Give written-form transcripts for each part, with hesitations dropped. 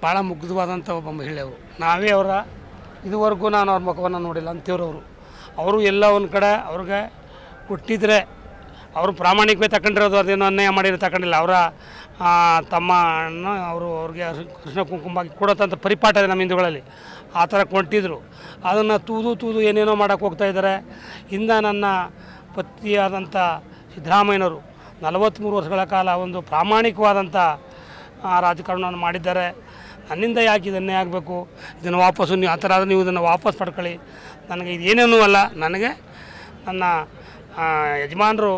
ಭಾಳ ಮುಗ್ಧವಾದಂಥ ಒಬ್ಬ ಮಹಿಳೆ ಅವರು. ನಾವೇ ಅವರ ಇದುವರೆಗೂ ನಾನು ಅವ್ರ ಮುಖವನ್ನು ನೋಡಿಲ್ಲ ಅಂತೀವ್ರವರು. ಅವರು ಎಲ್ಲ ಒಂದು ಕಡೆ ಅವ್ರಿಗೆ ಕೊಟ್ಟಿದ್ರೆ ಅವರು ಪ್ರಾಮಾಣಿಕವೇ ತಗೊಂಡಿರೋದು, ಅದೇನೋ ಅನ್ಯಾಯ ಮಾಡಿರೋ ತಗೊಂಡಿಲ್ಲ. ಅವರ ತಮ್ಮನ ಅವ್ರಿಗೆ ಕೃಷ್ಣ ಕುಂಕುಮ ಕೊಡೋಂಥ ಪರಿಪಾಠ ಇದೆ ನಮ್ಮ ಹಿಂದೂಗಳಲ್ಲಿ. ಆ ಥರ ಕೊಟ್ಟಿದ್ರು. ಅದನ್ನು ತೂದು ಏನೇನೋ ಮಾಡೋಕ್ಕೆ ಹೋಗ್ತಾ ಇದ್ದಾರೆ. ನನ್ನ ಪತಿಯಾದಂಥ ಸಿದ್ದರಾಮಯ್ಯನವರು 43 ವರ್ಷಗಳ ಕಾಲ ಒಂದು ಪ್ರಾಮಾಣಿಕವಾದಂಥ ರಾಜಕಾರಣವನ್ನು ಮಾಡಿದ್ದಾರೆ. ನನ್ನಿಂದ ಯಾಕೆ ಇದನ್ನೇ ಆಗಬೇಕು, ಇದನ್ನು ವಾಪಸ್ಸು ನೀವು ಆ ಥರ ಆದರೆ ನೀವು ಇದನ್ನು ವಾಪಸ್ ಪಡ್ಕೊಳ್ಳಿ, ನನಗೆ ಇದೇನೇನೂ ಅಲ್ಲ, ನನಗೆ ನನ್ನ ಯಜಮಾನರು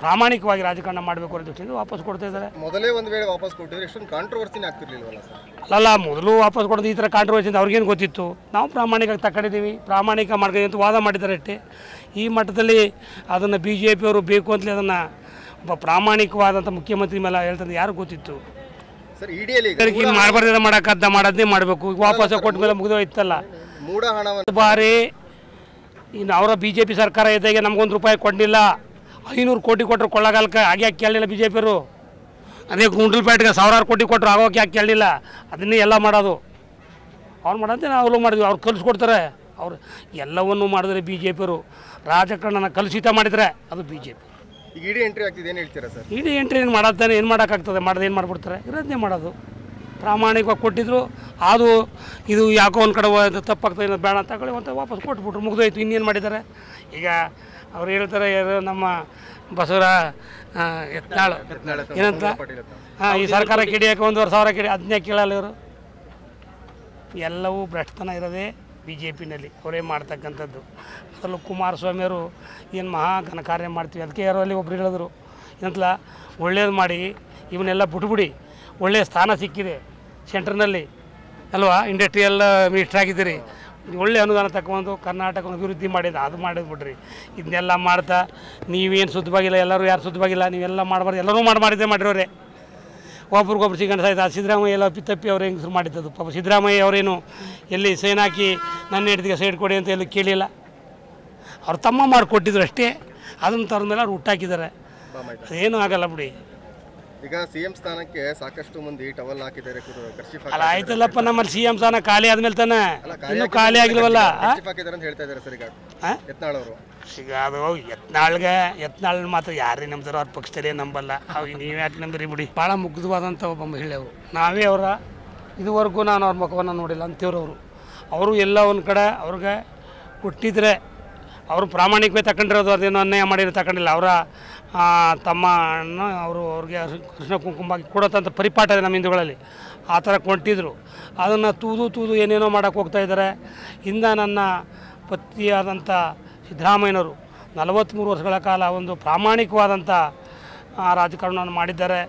ಪ್ರಾಮಾಣಿಕವಾಗಿ ರಾಜಕಾರಣ ಮಾಡಬೇಕು ಅನ್ನೋ ದೃಷ್ಟಿಯಿಂದ ವಾಪಸ್ ಕೊಡ್ತಾ ಇದ್ದಾರೆ. ಮೊದಲೇ ಒಂದು ವೇಳೆ ವಾಪಸ್ ಕೊಟ್ಟಿದ್ರೆ ಎಷ್ಟೊಂದು ಕಾಂಟ್ರವರ್ಸಿನೇ ಆಗ್ತಿರ್ಲಿಲ್ವಲ್ಲ ಸರ್? ಅಲ್ಲ, ಮೊದಲು ವಾಪಸ್ ಕೊಡೋದು ಈ ಥರ ಕಾಂಟ್ರವರ್ಸಿ ಅಂತ ಅವ್ರಿಗೇನು ಗೊತ್ತಿತ್ತು. ನಾವು ಪ್ರಾಮಾಣಿಕವಾಗಿ ತಗೊಂಡಿದ್ದೀವಿ, ಪ್ರಾಮಾಣಿಕ ಮಾಡ್ಕೊಂಡು ಅಂತ ವಾದ ಮಾಡಿದ್ದಾರೆ ಅಷ್ಟೇ. ಈ ಮಟ್ಟದಲ್ಲಿ ಅದನ್ನು BJP ಅವರು ಬೇಕು ಅಂತಲೇ ಅದನ್ನು ಒಬ್ಬ ಪ್ರಾಮಾಣಿಕವಾದಂಥ ಮುಖ್ಯಮಂತ್ರಿ ಮೇಲೆ ಹೇಳ್ತಂದು ಯಾರು ಗೊತ್ತಿತ್ತು ಸರ್? ಇಡಿಯಲ್ಲಿ ಮಾಡಬಾರ್ದು ಮಾಡೋದನ್ನೇ ಮಾಡಬೇಕು. ಈಗ ವಾಪಸ್ ಕೊಟ್ಟ ಮೇಲೆ ಮುಗಿದೋಯ್ತಲ್ಲ. ಮೂಢ ಹಣವನ್ನು ಬಾರಿ ಇನ್ನು ಅವರ BJP ಸರ್ಕಾರ ಇದ್ದಾಗೆ ನಮಗೊಂದು ರೂಪಾಯಿ ಕೊಡಲಿಲ್ಲ. 500 ಕೋಟಿ ಕೊಟ್ಟರು ಕೊಳ್ಳಗಾಲಕ್ಕೆ ಹಾಗೆ ಯಾಕೆ ಕೇಳಲಿಲ್ಲ BJP ಅವರು? ಅದೇ ಗುಂಡ್ಲಪೇಟೆಗೆ 1000 ಕೋಟಿ ಕೊಟ್ಟರು ಆಗೋಕೆ ಯಾಕೆ ಕೇಳಲಿಲ್ಲ? ಅದನ್ನೇ ಎಲ್ಲ ಮಾಡೋದು ಅವ್ರು ಮಾಡೋದೇ ನಾವು ಮಾಡಿದ್ವಿ. ಅವ್ರು ಕಲಿಸ್ಕೊಡ್ತಾರೆ. ಅವ್ರು ಎಲ್ಲವನ್ನೂ ಮಾಡಿದ್ರೆ BJP ಅವರು ರಾಜಕಾರಣನ ಕಲುಷಿತ ಮಾಡಿದರೆ ಅದು BJP. ಈಗ ಇಡಿ ಎಂಟ್ರಿ ಆಗ್ತಿದೆ, ಏನು ಹೇಳ್ತೀರಾ ಸರ್? ಇಡೀ ಎಂಟ್ರಿ ಏನು ಮಾಡೋದಾನೆ, ಏನು ಮಾಡೋಕ್ಕಾಗ್ತದೆ? ಮಾಡೋದು ಏನು ಮಾಡಿಬಿಡ್ತಾರೆ? ಇರೋದನ್ನೇ ಮಾಡೋದು. ಪ್ರಾಮಾಣಿಕವಾಗಿ ಕೊಟ್ಟಿದ್ರು, ಅದು ಇದು ಯಾಕೋ ಒಂದು ಕಡೆ ತಪ್ಪಾಗ್ತದೆ, ಏನೋ ಬೇಡ ಅಂತ ತಗೊಳ್ಳಿ ಅಂತ ವಾಪಸ್ ಕೊಟ್ಬಿಟ್ರು, ಮುಗಿದೋಯ್ತು. ಇನ್ನೇನು ಮಾಡಿದ್ದಾರೆ? ಈಗ ಅವ್ರು ಹೇಳ್ತಾರೆ ಯಾರು ನಮ್ಮ ಬಸವರ ಯತ್ನಾಳ್ ಏನಂತ, ಈ ಸರ್ಕಾರ ಕಿಡಿಯೋಕೆ 1,500 ಕಿಡಿ, ಅದನ್ನೇ ಕೇಳಲ್ಲ ಇವರು. ಎಲ್ಲವೂ ಭ್ರಷ್ಟತನ ಇರೋದೇ BJPನಲ್ಲಿ ಅವರೇ ಮಾಡ್ತಕ್ಕಂಥದ್ದು. ಅದರಲ್ಲೂ ಕುಮಾರಸ್ವಾಮಿ ಅವರು ಏನು ಮಹಾ ಘನ ಕಾರ್ಯ ಮಾಡ್ತೀವಿ, ಅದಕ್ಕೆ ಯಾರೋ ಅಲ್ಲಿ ಒಬ್ರು ಹೇಳಿದ್ರು ಏನಂತಲ್ಲ, ಒಳ್ಳೇದು ಮಾಡಿ ಇವನ್ನೆಲ್ಲ ಬಿಟ್ಬಿಡಿ, ಒಳ್ಳೆಯ ಸ್ಥಾನ ಸಿಕ್ಕಿದೆ ಸೆಂಟ್ರ್ನಲ್ಲಿ ಅಲ್ವಾ, ಇಂಡಸ್ಟ್ರಿಯಲ್ ಮಿನಿಸ್ಟರ್ ಆಗಿದ್ದೀರಿ, ಒಳ್ಳೆ ಅನುದಾನ ತಗೊಂಡು ಕರ್ನಾಟಕ ಅಭಿವೃದ್ಧಿ ಮಾಡಿದ್ದು, ಅದು ಮಾಡಿದ್ಬಿಡ್ರಿ. ಇದನ್ನೆಲ್ಲ ಮಾಡ್ತಾ ನೀವೇನು ಶುದ್ಧವಾಗಿಲ್ಲ, ಎಲ್ಲರೂ ಯಾರು ಶುದ್ಧವಾಗಿಲ್ಲ, ನೀವೆಲ್ಲ ಮಾಡಬಾರ್ದು, ಎಲ್ಲರೂ ಮಾಡಿದ್ದೇ ಮಾಡಿರೋರೆ. ಒಬ್ರಿಗೊಬ್ರು ಸಿಗಂಡು ಸಾಯ್ತು. ಸಿದ್ದರಾಮಯ್ಯ ಎಲ್ಲ ತಪ್ಪಿ ಅವ್ರು ಹೆಂಗಸರು ಮಾಡಿದ್ದದು. ಪಾಪ ಸಿದ್ದರಾಮಯ್ಯ ಅವರೇನು ಎಲ್ಲಿ ಸೈನ್ ಹಾಕಿ ನನ್ನ ಹೆಂಡತಿಗೆ ಸೈಡ್ ಕೊಡಿ ಅಂತ ಎಲ್ಲೂ ಕೇಳಿಲ್ಲ. ಅವ್ರು ತಮ್ಮ ಮಾಡಿಕೊಟ್ಟಿದ್ರು ಅಷ್ಟೇ. ಅದನ್ನು ತರದ ಮೇಲೆ ಅವ್ರು ಹುಟ್ಟಾಕಿದ್ದಾರೆ. ಅದೇನೂ ಆಗಲ್ಲ ಬಿಡಿ. ಈಗ CM ಸ್ಥಾನಕ್ಕೆ ಸಾಕಷ್ಟು ಮಂದಿ ಟವಲ್ ಹಾಕಿದ್ದಾರೆ, ಅಲ್ಲ ಆಯ್ತಲ್ಲಪ್ಪ, ನಮ್ಮಲ್ಲಿ CM ಸ್ಥಾನ ಖಾಲಿ ಆದ್ಮೇಲೆ ತಾನೆ, ಇನ್ನೂ ಖಾಲಿ ಆಗಿಲ್ವಲ್ಲ ಅಂತ ಹೇಳ್ತಾ ಇದ್ದಾರೆ ಸರ್. ಈಗ ಯತ್ನಾಳ್ ಅವರು ಈಗ ಅದು ಯತ್ನಾಳ್ ಮಾತ್ರ ಯಾರೇ ನಂಬ್ತಾರೋ ಅವ್ರ ಪಕ್ಷದಲ್ಲೇ ನಂಬಲ್ಲ. ಅವಾಗ ನೀವು ಯಾಕೆ ನಂಬಿರಿ ಬಿಡಿ. ಭಾಳ ಮುಗ್ಧವಾದಂಥ ಒಬ್ಬ ಮಹಿಳೆ ಅವರು. ನಾವೇ ಅವರ ಇದುವರೆಗೂ ನಾನು ಅವ್ರ ಮುಖವನ್ನು ನೋಡಿಲ್ಲ ಅಂತೀವ್ರವರು. ಅವರು ಎಲ್ಲ ಒಂದು ಕಡೆ ಅವ್ರಿಗೆ ಕೊಟ್ಟಿದ್ರೆ ಅವರು ಪ್ರಾಮಾಣಿಕವೇ ತಗೊಂಡಿರೋದು, ಅದೇನೋ ಅನ್ಯಾಯ ಮಾಡಿರೋ ತಗೊಂಡಿಲ್ಲ. ಅವರ ತಮ್ಮನ ಅವ್ರಿಗೆ ಕೃಷ್ಣ ಕುಂಕುಮ ಕೊಡೋಂಥ ಪರಿಪಾಠ ಇದೆ ನಮ್ಮ ಹಿಂದೂಗಳಲ್ಲಿ. ಆ ಥರ ಕೊಟ್ಟಿದ್ರು. ಅದನ್ನು ತೂದು ಏನೇನೋ ಮಾಡೋಕ್ಕೆ ಹೋಗ್ತಾ ಇದ್ದಾರೆ. ನನ್ನ ಪತಿಯಾದಂಥ ಸಿದ್ದರಾಮಯ್ಯನವರು 43 ವರ್ಷಗಳ ಕಾಲ ಒಂದು ಪ್ರಾಮಾಣಿಕವಾದಂಥ ರಾಜಕಾರಣವನ್ನು ಮಾಡಿದ್ದಾರೆ.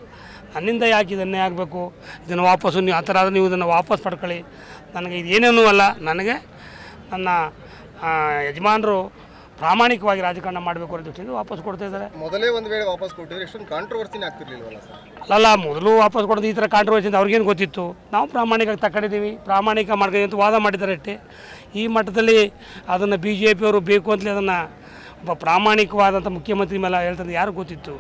ನನ್ನಿಂದ ಯಾಕೆ ಇದನ್ನೇ ಆಗಬೇಕು, ಇದನ್ನು ವಾಪಸ್ಸು ನೀವು ಆ ಥರ ಆದರೆ ನೀವು ಇದನ್ನು ವಾಪಸ್ ಪಡ್ಕೊಳ್ಳಿ, ನನಗೆ ಇದೇನೇನೂ ಅಲ್ಲ, ನನಗೆ ನನ್ನ ಯಜಮಾನರು ಪ್ರಾಮಾಣಿಕವಾಗಿ ರಾಜಕಾರಣ ಮಾಡಬೇಕು ಅನ್ನೋ ದೃಷ್ಟಿಯಿಂದ ವಾಪಸ್ ಕೊಡ್ತಾ ಇದ್ದಾರೆ. ಮೊದಲೇ ಒಂದು ವೇಳೆ ವಾಪಸ್ ಕೊಟ್ಟಿದ್ರೆ ಎಷ್ಟೊಂದು ಕಾಂಟ್ರವರ್ಸಿನೇ ಆಗ್ತಿರ್ಲಿಲ್ವಲ್ಲ ಸರ್? ಅಲ್ಲ, ಮೊದಲು ವಾಪಸ್ ಕೊಡೋದು ಈ ಥರ ಕಾಂಟ್ರವರ್ಸಿ ಅಂತ ಅವ್ರಿಗೇನು ಗೊತ್ತಿತ್ತು. ನಾವು ಪ್ರಾಮಾಣಿಕವಾಗಿ ತಗೊಂಡಿದ್ದೀವಿ, ಪ್ರಾಮಾಣಿಕ ಮಾಡ್ಕೊಂಡು ಅಂತ ವಾದ ಮಾಡಿದ್ದಾರೆ ಅಷ್ಟೇ. ಈ ಮಟ್ಟದಲ್ಲಿ ಅದನ್ನು BJP ಅವರು ಬೇಕು ಅಂತಲೇ ಅದನ್ನು ಒಬ್ಬ ಪ್ರಾಮಾಣಿಕವಾದಂಥ ಮುಖ್ಯಮಂತ್ರಿ ಮೇಲೆ ಹೇಳ್ತಂದು ಯಾರು ಗೊತ್ತಿತ್ತು.